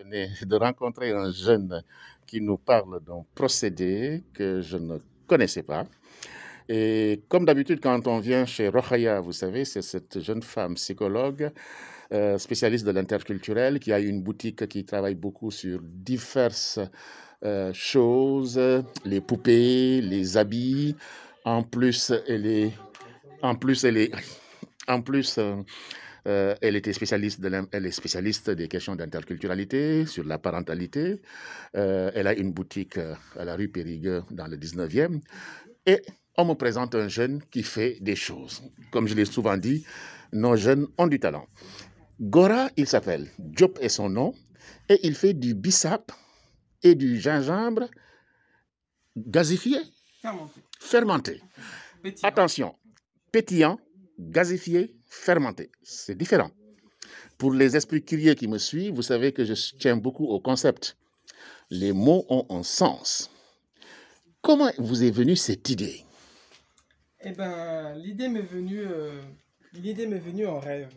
venez de rencontrer un jeune qui nous parle d'un procédé que je ne connaissais pas. Et comme d'habitude, quand on vient chez Rokhaya, vous savez, c'est cette jeune femme psychologue, spécialiste de l'interculturel, qui a une boutique qui travaille beaucoup sur diverses choses, les poupées, les habits. En plus, en plus, elle est, en plus, elle était spécialiste elle est spécialiste des questions d'interculturalité, sur la parentalité. Elle a une boutique à la rue Périgueux dans le 19e. Et on me présente un jeune qui fait des choses. Comme je l'ai souvent dit, nos jeunes ont du talent. Gora, il s'appelle. Diop est son nom. Et il fait du bissap et du gingembre gasifié, fermenté. Pétillant. Attention, pétillant, gasifié, fermenté. C'est différent. Pour les esprits curieux qui me suivent, vous savez que je tiens beaucoup au concept. Les mots ont un sens. Comment vous est venue cette idée? Eh ben, l'idée m'est venue en rêve.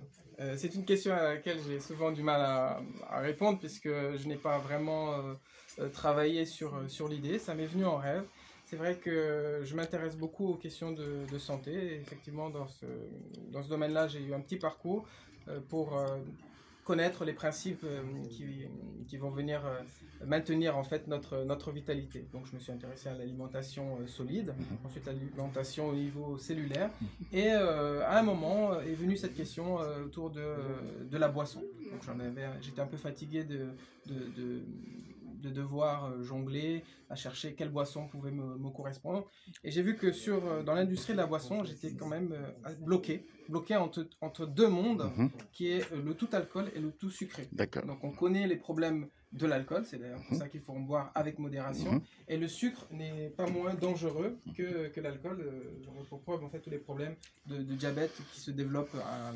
C'est une question à laquelle j'ai souvent du mal à répondre puisque je n'ai pas vraiment travaillé sur l'idée. Ça m'est venu en rêve. C'est vrai que je m'intéresse beaucoup aux questions de santé. Et effectivement, dans ce domaine-là, j'ai eu un petit parcours pour connaître les principes qui vont venir maintenir en fait notre vitalité. Donc je me suis intéressé à l'alimentation solide, ensuite l'alimentation au niveau cellulaire, et à un moment est venue cette question autour de la boisson. Donc j'étais un peu fatigué de devoir jongler, à chercher quelle boisson pouvait me correspondre. Et j'ai vu que dans l'industrie de la boisson, j'étais quand même bloqué entre deux mondes, qui est le tout alcool et le tout sucré. Donc on connaît les problèmes de l'alcool, c'est d'ailleurs pour ça qu'il faut en boire avec modération, et le sucre n'est pas moins dangereux que l'alcool. J'en ai pour preuve en fait tous les problèmes de diabète qui se développent à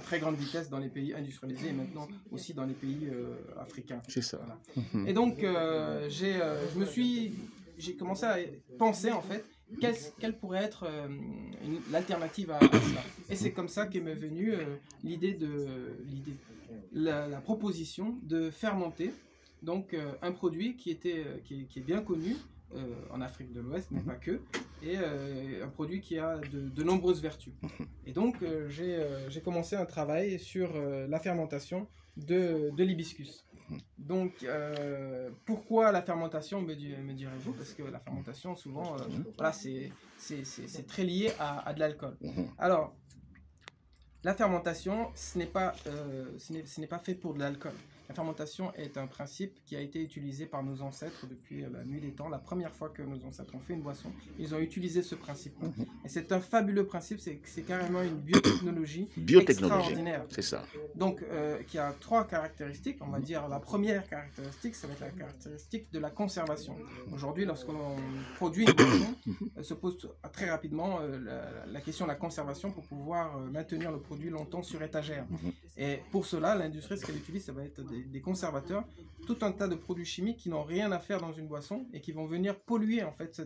très grande vitesse dans les pays industrialisés et maintenant aussi dans les pays africains. C'est ça. Voilà. Et donc j'ai commencé à penser en fait quelle pourrait être l'alternative à cela. Et c'est comme ça qu'est m'est venue la proposition de fermenter donc un produit qui est bien connu en Afrique de l'Ouest, mais pas que, et un produit qui a de nombreuses vertus. Et donc j'ai commencé un travail sur la fermentation de l'hibiscus. Donc pourquoi la fermentation, me direz-vous? Parce que la fermentation souvent voilà, c'est très lié à de l'alcool. Alors la fermentation, ce n'est pas fait pour de l'alcool. La fermentation est un principe qui a été utilisé par nos ancêtres depuis la nuit des temps. La première fois que nos ancêtres ont fait une boisson, ils ont utilisé ce principe. Et c'est un fabuleux principe, c'est carrément une biotechnologie extraordinaire. C'est ça. Donc, qui a trois caractéristiques. On va dire la première caractéristique, ça va être la caractéristique de la conservation. Aujourd'hui, lorsqu'on produit une boisson, se pose très rapidement la question de la conservation pour pouvoir maintenir le produit longtemps sur étagère. Et pour cela, l'industrie, ce qu'elle utilise, ça va être des conservateurs, tout un tas de produits chimiques qui n'ont rien à faire dans une boisson et qui vont venir polluer en fait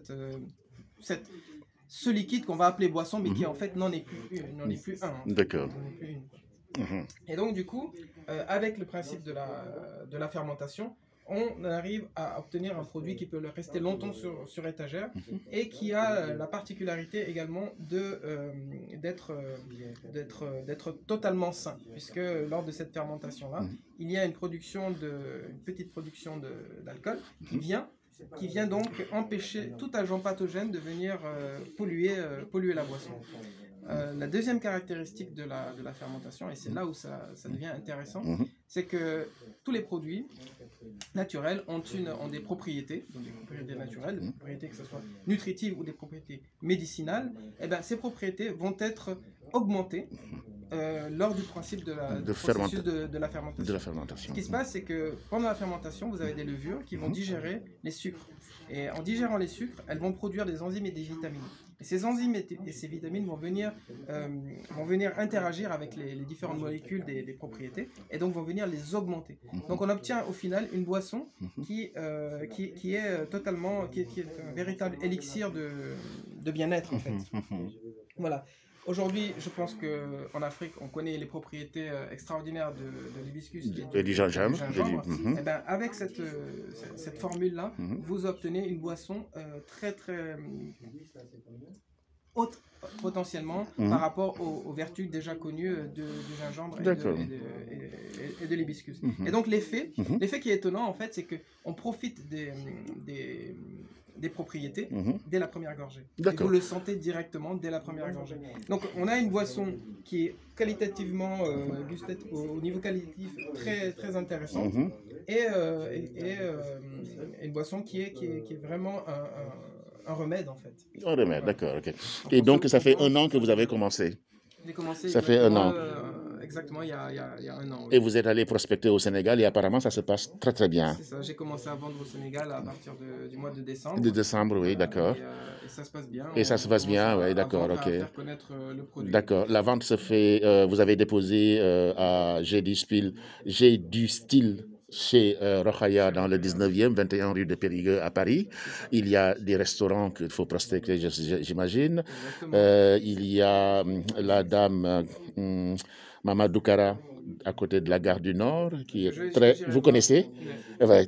ce liquide qu'on va appeler boisson, mais qui en fait n'en est plus un. D'accord. Et donc du coup, avec le principe de la fermentation, on arrive à obtenir un produit qui peut rester longtemps sur étagère et qui a la particularité également d'être totalement sain, puisque lors de cette fermentation-là, il y a une petite production d'alcool qui vient donc empêcher tout agent pathogène de venir polluer la boisson. La deuxième caractéristique de la fermentation, et c'est là où ça devient intéressant, c'est que tous les produits naturels ont des propriétés, donc des propriétés naturelles, des propriétés que ce soit nutritives ou des propriétés médicinales. Et bien, ces propriétés vont être augmentées lors du principe de la fermentation. Ce qui se passe, c'est que pendant la fermentation, vous avez des levures qui vont digérer les sucres. Et en digérant les sucres, elles vont produire des enzymes et des vitamines. Et ces enzymes et ces vitamines vont venir interagir avec les différentes molécules des propriétés et donc vont venir les augmenter. Donc on obtient au final une boisson qui est un véritable élixir de bien-être en fait. Voilà. Aujourd'hui, je pense qu'en Afrique, on connaît les propriétés extraordinaires de l'hibiscus Et du gingembre. Eh ben, avec cette formule-là, vous obtenez une boisson très très haute potentiellement par rapport aux vertus déjà connues du gingembre et de l'hibiscus. Et donc l'effet qui est étonnant en fait, c'est qu'on profite des propriétés dès la première gorgée. Et vous le sentez directement dès la première gorgée. Donc on a une boisson qui est qualitativement, au niveau qualitatif, très, très intéressante et une boisson qui est vraiment un remède en fait. Un remède, d'accord. Okay. Et donc ça fait 1 an que vous avez commencé. J'ai commencé ça fait 1 an. Exactement, il y a 1 an. Oui. Et vous êtes allé prospecter au Sénégal et apparemment ça se passe très très bien. C'est ça, j'ai commencé à vendre au Sénégal à partir du mois de décembre. De décembre, oui, d'accord. Et ça se passe bien. Et ça se passe bien, oui, d'accord, ok. Faire connaître le produit. D'accord, la vente se fait, vous avez déposé à J'ai du style chez Rokhaya dans le 19e, 21 rue de Périgueux à Paris. Il y a des restaurants qu'il faut prospecter, j'imagine. Il y a la dame Mamadou Kara à côté de la gare du Nord, qui est très... Vous connaissez?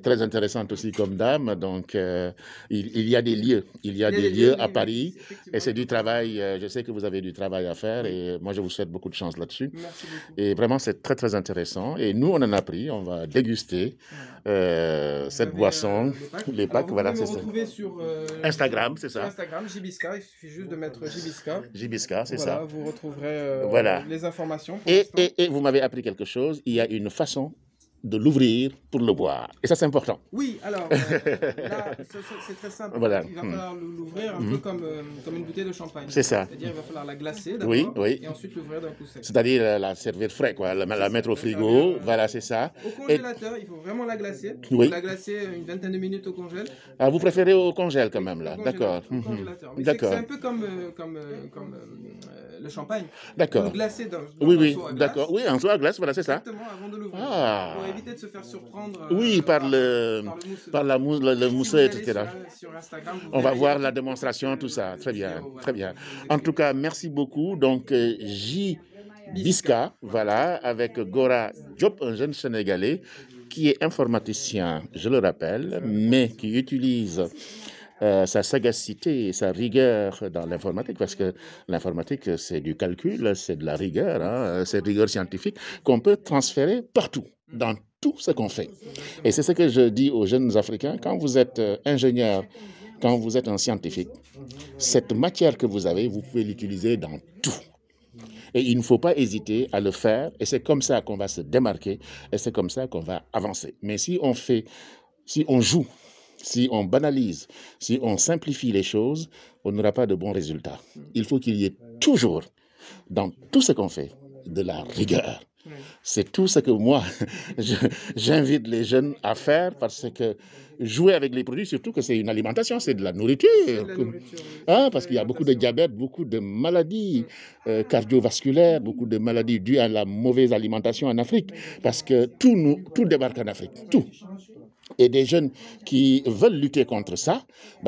Très intéressante aussi comme dame. Donc, il y a des lieux. Il y a des lieux à Paris. Et c'est du travail. Je sais que vous avez du travail à faire. Et moi, je vous souhaite beaucoup de chance là-dessus. Et vraiment, c'est très, très intéressant. Et nous, on en a pris. On va déguster cette boisson. Les packs, voilà, c'est ça. Vous pouvez me retrouver sur Instagram, c'est ça. Instagram, Jibiska. Il suffit juste de mettre Jibiska. Jibiska, c'est ça. Vous retrouverez les informations. Et vous m'avez appris quelque chose, il y a une façon de l'ouvrir pour le boire. Et ça, c'est important. Oui, alors, là, c'est très simple. Voilà. Il va falloir l'ouvrir un peu comme une bouteille de champagne. C'est ça. C'est-à-dire qu'il va falloir la glacer d'abord, et ensuite l'ouvrir d'un coup sec. C'est-à-dire la servir frais, quoi, la mettre au frigo, voilà, c'est ça. Au congélateur, il faut vraiment la glacer. Il faut la glacer une vingtaine de minutes au congèle. Ah, vous préférez au congèle quand même, là, d'accord. Au congélateur. C'est un peu comme le champagne. D'accord. Vous le glacez dans un seau à glace. D'accord. Oui, un seau à glace, voilà, c'est ça. Exactement, avant de l'ouvrir. Pour éviter de se faire surprendre par le mousseux, etc. Sur Instagram, on va voir la démonstration, tout ça. Très bien, très bien. En tout cas, merci beaucoup. Donc, Jibiska, voilà, avec Gora Diop, un jeune Sénégalais qui est informaticien, je le rappelle, mais qui utilise sa sagacité et sa rigueur dans l'informatique, parce que l'informatique, c'est du calcul, c'est de la rigueur, hein, c'est de rigueur scientifique qu'on peut transférer partout, dans tout ce qu'on fait. Et c'est ce que je dis aux jeunes Africains, quand vous êtes ingénieur, quand vous êtes un scientifique, cette matière que vous avez, vous pouvez l'utiliser dans tout. Et il ne faut pas hésiter à le faire, et c'est comme ça qu'on va se démarquer, et c'est comme ça qu'on va avancer. Mais si on joue, si on banalise, si on simplifie les choses, on n'aura pas de bons résultats. Il faut qu'il y ait toujours, dans tout ce qu'on fait, de la rigueur. C'est tout ce que moi, j'invite les jeunes à faire, parce que jouer avec les produits, surtout que c'est une alimentation, c'est de la nourriture. Parce qu'il y a beaucoup de diabète, beaucoup de maladies cardiovasculaires, beaucoup de maladies dues à la mauvaise alimentation en Afrique, parce que tout débarque en Afrique, tout. Et des jeunes qui veulent lutter contre ça,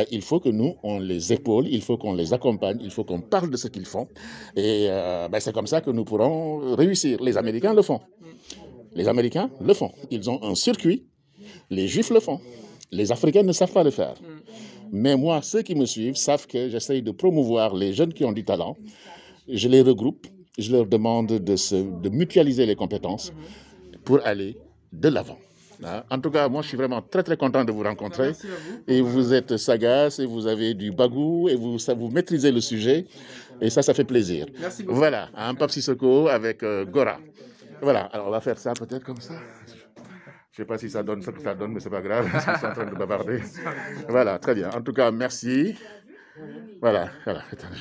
il faut que nous, on les épaule, il faut qu'on les accompagne, il faut qu'on parle de ce qu'ils font. Et c'est comme ça que nous pourrons réussir. Les Américains le font. Les Américains le font. Ils ont un circuit. Les Juifs le font. Les Africains ne savent pas le faire. Mais moi, ceux qui me suivent savent que j'essaye de promouvoir les jeunes qui ont du talent. Je les regroupe. Je leur demande de mutualiser les compétences pour aller de l'avant. En tout cas, moi, je suis vraiment très, très content de vous rencontrer. Merci à vous. Et vous êtes sagace, et vous avez du bagou, et vous maîtrisez le sujet. Et ça fait plaisir. Merci beaucoup. Voilà, un Pape Sissoko avec Gora. Voilà, alors on va faire ça peut-être comme ça. Je ne sais pas si ça donne ce que ça donne, mais ce n'est pas grave. Je suis en train de bavarder. Voilà, très bien. En tout cas, merci. Voilà. Attends,